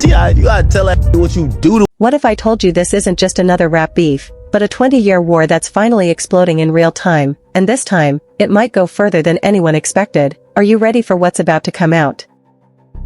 T.I, you gotta tell that what you do to. What if I told you this isn't just another rap beef, but a 20-year war that's finally exploding in real time, and this time, it might go further than anyone expected? Are you ready for what's about to come out?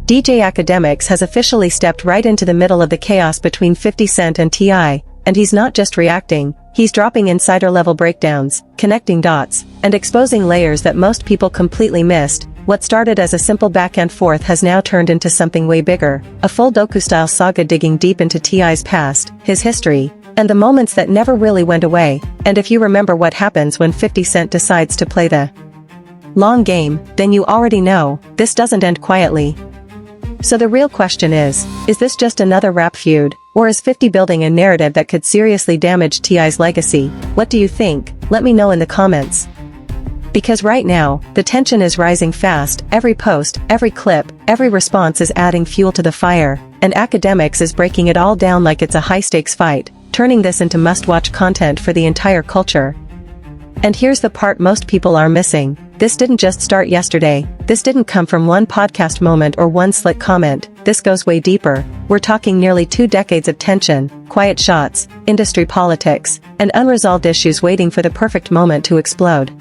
DJ Akademiks has officially stepped right into the middle of the chaos between 50 Cent and T.I, and he's not just reacting, he's dropping insider-level breakdowns, connecting dots, and exposing layers that most people completely missed. What started as a simple back-and-forth has now turned into something way bigger, a full docu-style saga digging deep into T.I.'s past, his history, and the moments that never really went away. And if you remember what happens when 50 Cent decides to play the long game, then you already know, this doesn't end quietly. So the real question is this just another rap feud, or is 50 building a narrative that could seriously damage T.I.'s legacy? What do you think? Let me know in the comments. Because right now, the tension is rising fast, every post, every clip, every response is adding fuel to the fire, and Akademiks is breaking it all down like it's a high-stakes fight, turning this into must-watch content for the entire culture. And here's the part most people are missing. This didn't just start yesterday, this didn't come from one podcast moment or one slick comment, this goes way deeper. We're talking nearly 2 decades of tension, quiet shots, industry politics, and unresolved issues waiting for the perfect moment to explode.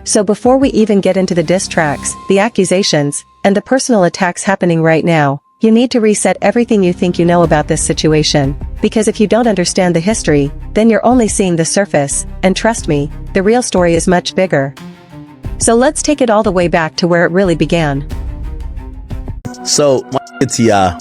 So before we even get into the diss tracks, the accusations, and the personal attacks happening right now, you need to reset everything you think you know about this situation, because if you don't understand the history, then you're only seeing the surface, and trust me, the real story is much bigger. So let's take it all the way back to where it really began. So, my T.I,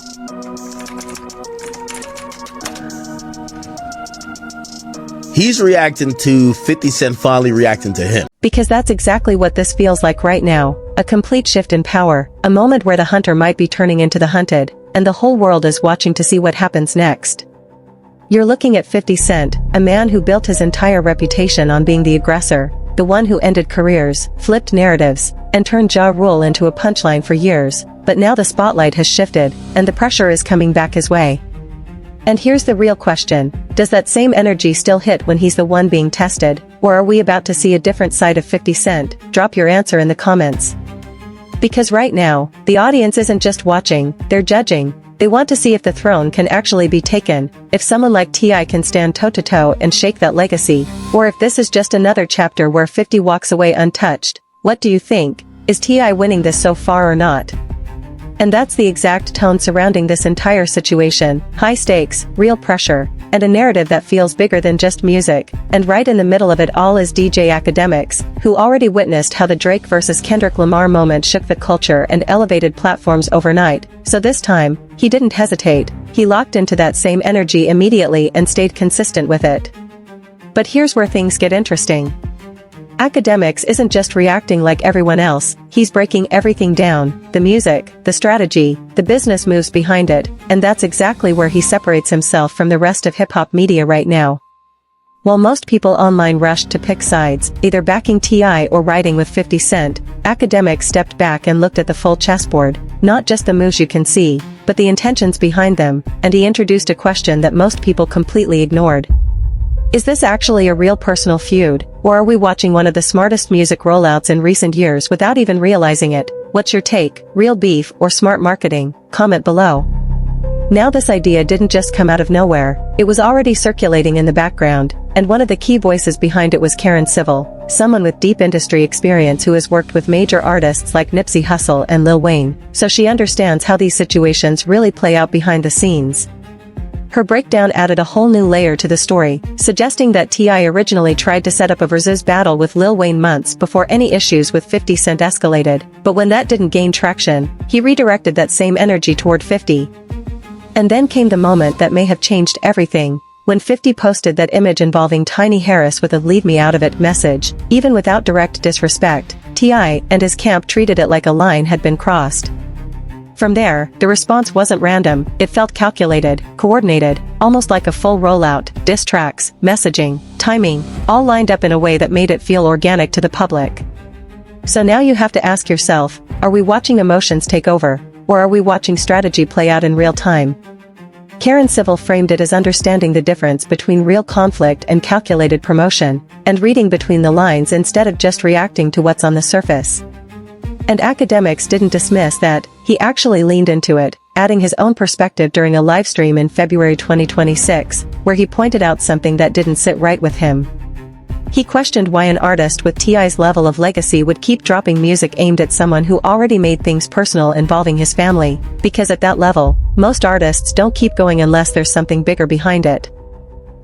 he's reacting to 50 Cent finally reacting to him. Because that's exactly what this feels like right now, a complete shift in power, a moment where the hunter might be turning into the hunted, and the whole world is watching to see what happens next. You're looking at 50 Cent, a man who built his entire reputation on being the aggressor, the one who ended careers, flipped narratives, and turned Ja Rule into a punchline for years, but now the spotlight has shifted, and the pressure is coming back his way. And here's the real question, does that same energy still hit when he's the one being tested, or are we about to see a different side of 50 Cent? Drop your answer in the comments. Because right now, the audience isn't just watching, they're judging. They want to see if the throne can actually be taken, if someone like T.I can stand toe-to-toe and shake that legacy, or if this is just another chapter where 50 walks away untouched. What do you think? Is T.I winning this so far or not? And that's the exact tone surrounding this entire situation, high stakes, real pressure, and a narrative that feels bigger than just music. And right in the middle of it all is DJ Akademiks, who already witnessed how the Drake vs. Kendrick Lamar moment shook the culture and elevated platforms overnight. So this time, he didn't hesitate, he locked into that same energy immediately and stayed consistent with it. But here's where things get interesting. Akademiks isn't just reacting like everyone else, he's breaking everything down, the music, the strategy, the business moves behind it, and that's exactly where he separates himself from the rest of hip-hop media right now. While most people online rushed to pick sides, either backing T.I or riding with 50 Cent, Akademiks stepped back and looked at the full chessboard, not just the moves you can see, but the intentions behind them, and he introduced a question that most people completely ignored. Is this actually a real personal feud, or are we watching one of the smartest music rollouts in recent years without even realizing it? What's your take, real beef or smart marketing? Comment below. Now this idea didn't just come out of nowhere, it was already circulating in the background, and one of the key voices behind it was Karen Civil, someone with deep industry experience who has worked with major artists like Nipsey Hussle and Lil Wayne, so she understands how these situations really play out behind the scenes. Her breakdown added a whole new layer to the story, suggesting that T.I originally tried to set up a versus battle with Lil Wayne months before any issues with 50 Cent escalated, but when that didn't gain traction, he redirected that same energy toward 50. And then came the moment that may have changed everything, when 50 posted that image involving Tiny Harris with a "leave me out of it" message. Even without direct disrespect, T.I and his camp treated it like a line had been crossed. From there, the response wasn't random, it felt calculated, coordinated, almost like a full rollout, diss tracks, messaging, timing, all lined up in a way that made it feel organic to the public. So now you have to ask yourself, are we watching emotions take over, or are we watching strategy play out in real time? Karen Civil framed it as understanding the difference between real conflict and calculated promotion, and reading between the lines instead of just reacting to what's on the surface. And Akademiks didn't dismiss that. he actually leaned into it, adding his own perspective during a livestream in February 2026, where he pointed out something that didn't sit right with him. He questioned why an artist with T.I.'s level of legacy would keep dropping music aimed at someone who already made things personal involving his family, because at that level, most artists don't keep going unless there's something bigger behind it.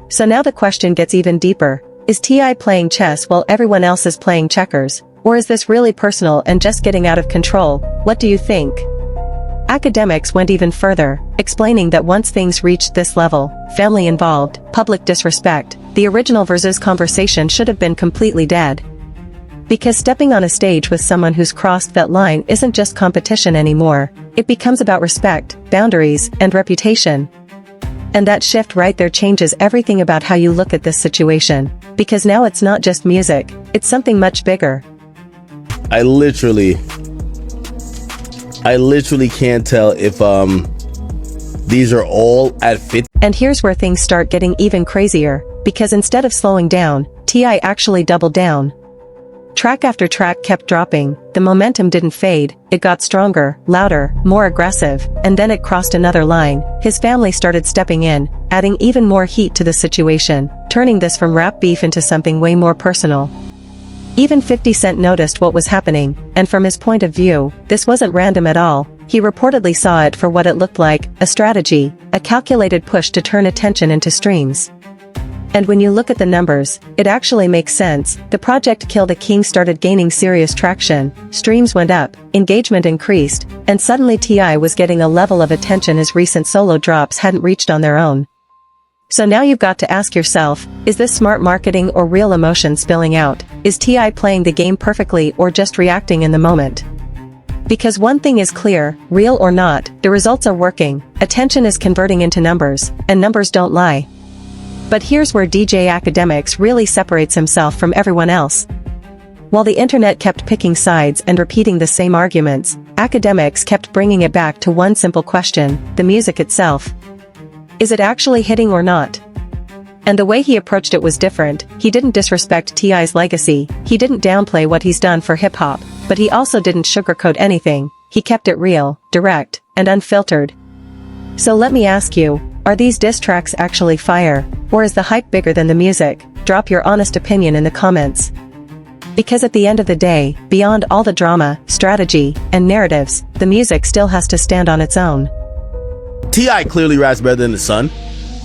So now the question gets even deeper. Is T.I. playing chess while everyone else is playing checkers? Or is this really personal and just getting out of control? What do you think? Akademiks went even further, explaining that once things reached this level, family involved, public disrespect, the original versus conversation should have been completely dead. Because stepping on a stage with someone who's crossed that line isn't just competition anymore, it becomes about respect, boundaries, and reputation. And that shift right there changes everything about how you look at this situation, because now it's not just music, it's something much bigger. I literally can't tell if these are all at 50. And here's where things start getting even crazier, because instead of slowing down, T.I. actually doubled down. Track after track kept dropping, the momentum didn't fade, it got stronger, louder, more aggressive, and then it crossed another line. His family started stepping in, adding even more heat to the situation, turning this from rap beef into something way more personal. Even 50 Cent noticed what was happening, and from his point of view, this wasn't random at all. He reportedly saw it for what it looked like, a strategy, a calculated push to turn attention into streams. And when you look at the numbers, it actually makes sense. The project Kill the King started gaining serious traction, streams went up, engagement increased, and suddenly T.I. was getting a level of attention his recent solo drops hadn't reached on their own. So now you've got to ask yourself, is this smart marketing or real emotion spilling out? Is T.I. playing the game perfectly or just reacting in the moment? Because one thing is clear, real or not, the results are working, attention is converting into numbers, and numbers don't lie. But here's where DJ Akademiks really separates himself from everyone else. While the internet kept picking sides and repeating the same arguments, Akademiks kept bringing it back to one simple question, the music itself. Is it actually hitting or not? And the way he approached it was different. He didn't disrespect T.I.'s legacy, he didn't downplay what he's done for hip-hop, but he also didn't sugarcoat anything. He kept it real, direct, and unfiltered. So let me ask you, are these diss tracks actually fire, or is the hype bigger than the music? Drop your honest opinion in the comments. Because at the end of the day, beyond all the drama, strategy, and narratives, the music still has to stand on its own. T.I. clearly raps better than the Sun,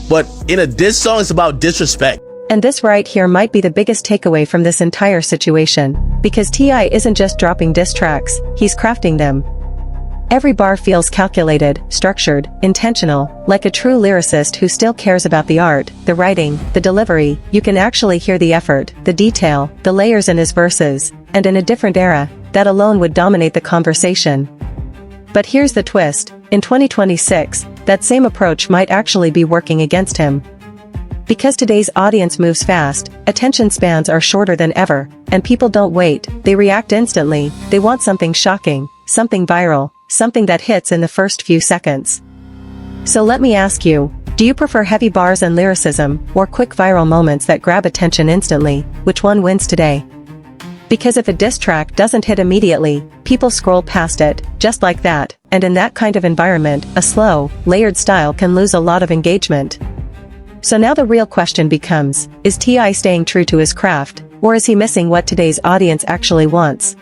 but in a diss song it's about disrespect. And this right here might be the biggest takeaway from this entire situation, because T.I. isn't just dropping diss tracks, he's crafting them. Every bar feels calculated, structured, intentional, like a true lyricist who still cares about the art, the writing, the delivery. You can actually hear the effort, the detail, the layers in his verses, and in a different era, that alone would dominate the conversation. But here's the twist, in 2026, that same approach might actually be working against him. Because today's audience moves fast, attention spans are shorter than ever, and people don't wait, they react instantly, they want something shocking, something viral, something that hits in the first few seconds. So let me ask you, do you prefer heavy bars and lyricism, or quick viral moments that grab attention instantly? Which one wins today? Because if a diss track doesn't hit immediately, people scroll past it, just like that, and in that kind of environment, a slow, layered style can lose a lot of engagement. So now the real question becomes, is T.I. staying true to his craft, or is he missing what today's audience actually wants?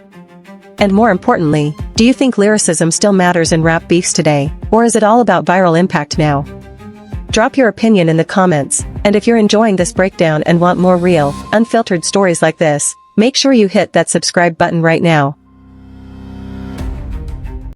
And more importantly, do you think lyricism still matters in rap beefs today, or is it all about viral impact now? Drop your opinion in the comments, and if you're enjoying this breakdown and want more real, unfiltered stories like this, make sure you hit that subscribe button right now.